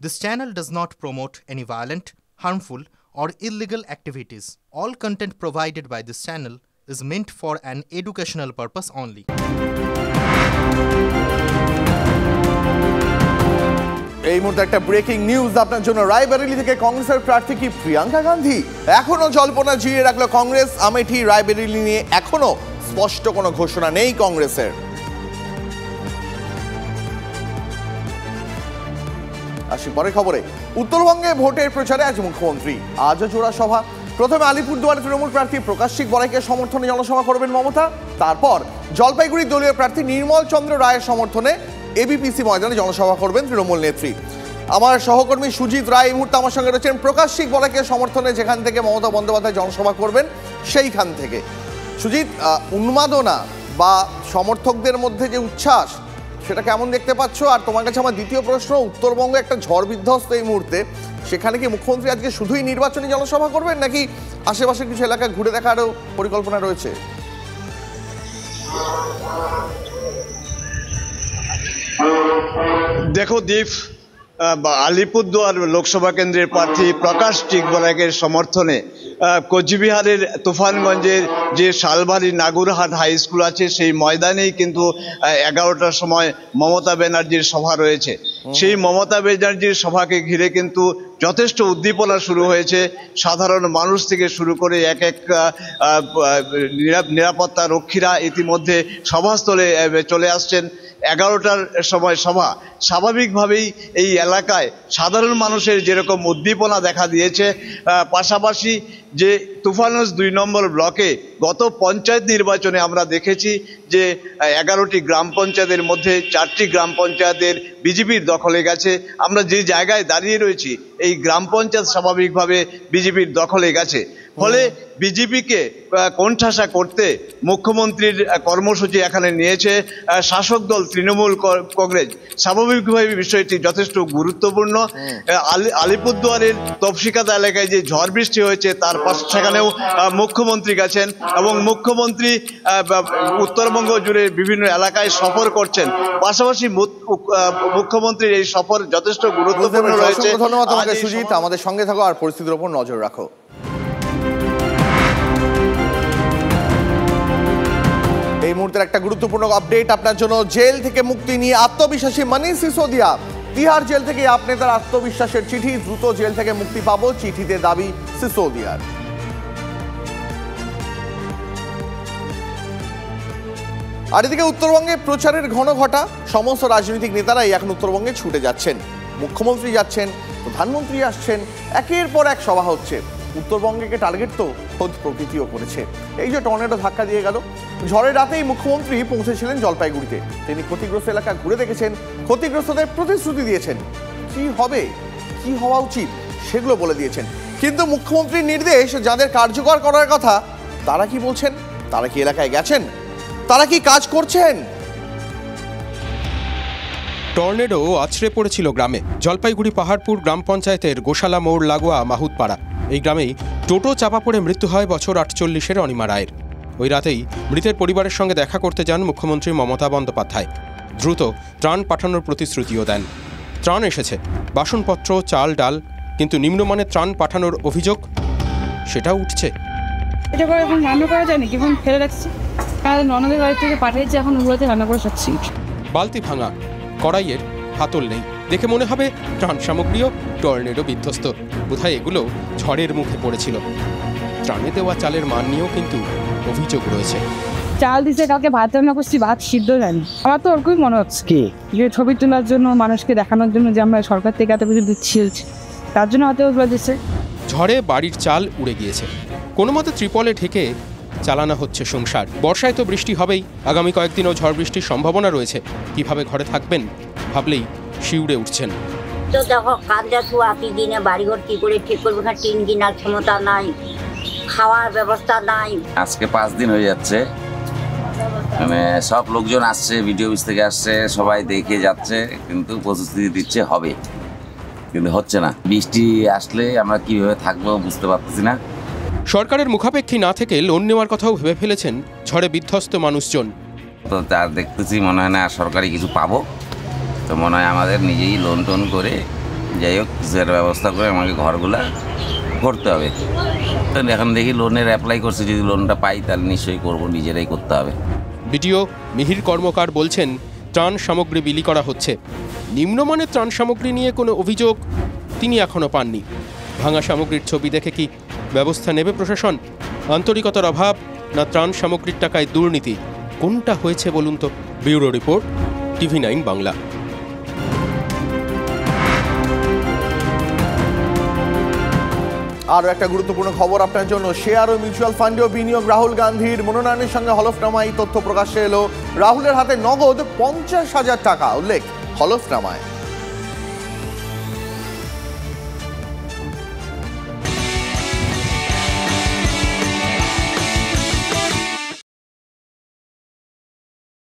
This channel does not promote any violent, harmful, or illegal activities. All content provided by this channel is meant for an educational purpose only. এই মুহূর্তে একটা breaking news আপনার জন্য। রায়বেরেলি থেকে কংগ্রেসের প্রার্থী কি প্রিয়াঙ্কা গান্ধী? এখনো জল্পনা জিয়ে রাখলো কংগ্রেস। আমেঠি রায়বেরেলি নিয়ে এখনো স্পষ্ট কোনো ঘোষণা নেই কংগ্রেসের। আসি পরের খবরে। উত্তরবঙ্গে ভোটের প্রচারে আজ মুখ্যমন্ত্রী। আজও জোড়া সভা। প্রথমে আলিপুরদুয়ারে তৃণমূল প্রার্থী প্রকাশিক বড়াইকে সমর্থনে জনসভা করবেন মমতা। তারপর জলপাইগুড়ি দলীয় প্রার্থী নির্মল চন্দ্র রায়ের সমর্থনে এবিপিসি ময়দানে জনসভা করবেন তৃণমূল নেত্রী। আমার সহকর্মী সুজিত রায় এই মুহূর্তে আমার সঙ্গে রয়েছেন। প্রকাশিক বড়াইকে সমর্থনে যেখান থেকে মমতা বন্দ্যোপাধ্যায় জনসভা করবেন সেইখান থেকে। সুজিত, উন্মাদনা বা সমর্থকদের মধ্যে যে উচ্ছ্বাস সেটা কেমন দেখতে পাচ্ছ? আর তোমার কাছে আমার দ্বিতীয় প্রশ্ন, উত্তরবঙ্গে একটা ঝড় বিধ্বস্ত এই মুহূর্তে, সেখানে কি মুখ্যমন্ত্রী আজকে শুধুই নির্বাচনী জনসভা করবেন নাকি আশেপাশের কিছু এলাকা ঘুরে দেখারও পরিকল্পনা রয়েছে? দেখো দীপ, আলিপুরদুয়ার লোকসভা কেন্দ্রের প্রার্থী প্রকাশ টিকবরাকের সমর্থনে কোচবিহারের তুফানগঞ্জের যে শালবাড়ি নাগুরহাট হাই স্কুল আছে সেই ময়দানেই কিন্তু 11টার সময় মমতা ব্যানার্জির সভা রয়েছে। সেই মমতা ব্যানার্জির সভাকে ঘিরে কিন্তু যথেষ্ট উদ্দীপনা শুরু হয়েছে। সাধারণ মানুষ থেকে শুরু করে এক এক নিরাপত্তা রক্ষীরা ইতিমধ্যে সভাস্থলে চলে আসছেন। 11টার সময় সভা। স্বাভাবিকভাবেই এই এলাকায় সাধারণ মানুষের যেরকম উদ্দীপনা দেখা দিয়েছে, পাশাপাশি যে তুফানগঞ্জ 2 নম্বর ব্লকে গত পঞ্চায়েত নির্বাচনে আমরা দেখেছি যে 11টি গ্রাম পঞ্চায়েতের মধ্যে 4টি গ্রাম পঞ্চায়েতের বিজেপির দখলে গেছে। আমরা যে জায়গায় দাঁড়িয়ে রয়েছি এই গ্রাম পঞ্চায়েত স্বাভাবিকভাবে বিজেপির দখলে গেছে। ফলে বিজেপিকে কোণঠাসা করতে মুখ্যমন্ত্রীর কর্মসূচি এখানে নিয়েছে শাসক দল তৃণমূল কংগ্রেস। স্বাভাবিকভাবে বিষয়টি যথেষ্ট গুরুত্বপূর্ণ। আলিপুরদুয়ারের তফসিকাতা এলাকায় যে ঝড় বৃষ্টি হয়েছে তার সেখানেও মুখ্যমন্ত্রী গেছেন এবং মুখ্যমন্ত্রী উত্তরবঙ্গ জুড়ে বিভিন্ন এলাকায় সফর করছেন। পাশাপাশি মুখ্যমন্ত্রীর এই সফর যথেষ্ট গুরুত্বপূর্ণ রয়েছে। ধন্যবাদ তোমাকে সুজিত। আমাদের সঙ্গে থাকো আর পরিস্থিতির উপর নজর রাখো। এই মুহূর্তের একটা গুরুত্বপূর্ণ আপডেট আপনার জন্য। জেল থেকে মুক্তি নিয়ে আত্মবিশ্বাসী মনীষ সিসোদিয়া। তিহার জেল থেকে আপ নেতার আত্মবিশ্বাসের চিঠি। দ্রুত জেল থেকে মুক্তি পাবো, চিঠিতে দাবি সিসোদিয়ার। আর এদিকে উত্তরবঙ্গে প্রচারের ঘন ঘটা। সমস্ত রাজনৈতিক নেতারাই এখন উত্তরবঙ্গে ছুটে যাচ্ছেন। মুখ্যমন্ত্রী যাচ্ছেন, প্রধানমন্ত্রী আসছেন, একের পর এক সভা হচ্ছে। উত্তরবঙ্গকে টার্গেট তো খোদ প্রকৃতিও করেছে। এই যে টর্নেডো ধাক্কা দিয়ে গেল, ঝড়ের রাতেই মুখ্যমন্ত্রী পৌঁছেছিলেন জলপাইগুড়িতে। তিনি ক্ষতিগ্রস্ত এলাকা ঘুরে দেখেছেন, ক্ষতিগ্রস্তদের প্রতিশ্রুতি দিয়েছেন। কি হবে, কি হওয়া উচিত সেগুলো বলে দিয়েছেন। কিন্তু মুখ্যমন্ত্রীর নির্দেশ যাদের কার্যকর করার কথা তারা কি বলছেন? তারা কি এলাকায় গেছেন? তারা কি কাজ করছেন? টর্নেডো আছড়ে পড়েছিল গ্রামে। জলপাইগুড়ি পাহাড়পুর গ্রাম পঞ্চায়েতের গোশালা মোড় লাগোয়া মাহুতপাড়া এই গ্রামেই টোটো চাপা পড়ে মৃত্যু হয় বছর 48-এর অনিমা রায়ের। ওই রাতেই মৃতের পরিবারের সঙ্গে দেখা করতে যান মুখ্যমন্ত্রী মমতা বন্দ্যোপাধ্যায়। দ্রুত ত্রাণ পাঠানোর প্রতিশ্রুতিও দেন। ত্রাণ এসেছে, বাসনপত্র, চাল ডাল, কিন্তু নিম্নমানের ত্রাণ পাঠানোর অভিযোগ সেটাও উঠছে। এটা করে এখন রান্না করা যায় নাকি? এখন ফেলে রাখছি, কারণ ননদের বাড়ি থেকে পাঠিয়েছে, এখন ওগুলোতে রান্না করে খাচ্ছি। বালতি ভাঙা, কড়াইয়ের হাতল নেই, দেখে মনে হবে ত্রাণ সামগ্রীও টর্নেডো বিধ্বস্ত। বোধহয় এগুলো ঝড়ের মুখে পড়েছিল। ত্রাণে দেওয়া চালের মান নিয়েও কিন্তু অভিযোগ রয়েছে। চাল দিছে, কালকে ভাত রান্না করছি, ভাত সিদ্ধ জানি। আমার তো ওরকমই মনে হচ্ছে কি যে ছবি তোলার জন্য, মানুষকে দেখানোর জন্য যে আমরা সরকার থেকে এত কিছু দিচ্ছি, তার জন্য হয়তো ওগুলো দিচ্ছে। ঝড়ে বাড়ির চাল উড়ে গিয়েছে, কোনো মতে ত্রিপলে ঢেকে চালানো হচ্ছে সংসার। বর্ষায় তো বৃষ্টি হবেই, আগামী কয়েকদিনও ঝড় বৃষ্টির সম্ভাবনা রয়েছে। কিভাবে ঘরে থাকবেন ভাবলেই শিউরে উঠছেন। তো দেখো কাজটা তো একই দিনে বাড়িঘর কি করে ঠিক করবো, না টিন কেনার ক্ষমতা নাই, খাওয়ার ব্যবস্থা নাই। আজকে 5 দিন হয়ে যাচ্ছে, মানে সব লোকজন আসছে, ভিডিও অফিস থেকে আসছে, সবাই দেখে যাচ্ছে, কিন্তু প্রস্তুতি দিচ্ছে হবে, কিন্তু হচ্ছে না। বৃষ্টি আসলে আমরা কিভাবে থাকবো বুঝতে পারতেছি না। সরকারের মুখাপেক্ষী না থেকে লোন নেওয়ার কথাও ভেবে ফেলেছেন ঝড়ে বিধ্বস্ত মানুষজন। তো তার দেখতেছি মনে হয় না সরকারি কিছু পাবো, তো মনে হয় আমাদের নিজেই লোন টোন করে যাই হোক কিছু একটা ব্যবস্থা করে আমাকে ঘরগুলা করতে হবে। তো এখন দেখি লোনের অ্যাপ্লাই করছি, যদি লোনটা পাই তাহলে নিশ্চয়ই করবো, নিজেরাই করতে হবে। বিডিও মিহির কর্মকার বলছেন ত্রাণ সামগ্রী বিলি করা হচ্ছে। নিম্নমানের ত্রাণ সামগ্রী নিয়ে কোনো অভিযোগ তিনি এখনও পাননি। ভাঙা সামগ্রীর ছবি দেখে কি ব্যবস্থা নেবে প্রশাসন? আন্তরিকতার অভাব না ত্রাণ সামগ্রীর টাকায় দুর্নীতি, কোনটা হয়েছে বলুন তো? Bureau report, TV9 Bangla. আরও একটা গুরুত্বপূর্ণ খবর আপনার জন্য। শেয়ার ও মিউচুয়াল ফান্ডেও বিনিয়োগ রাহুল গান্ধীর। মনোনয়নের সঙ্গে হলফনামায় তথ্য প্রকাশ্যে এলো। রাহুলের হাতে নগদ 50,000 টাকা উল্লেখ হলফনামায়।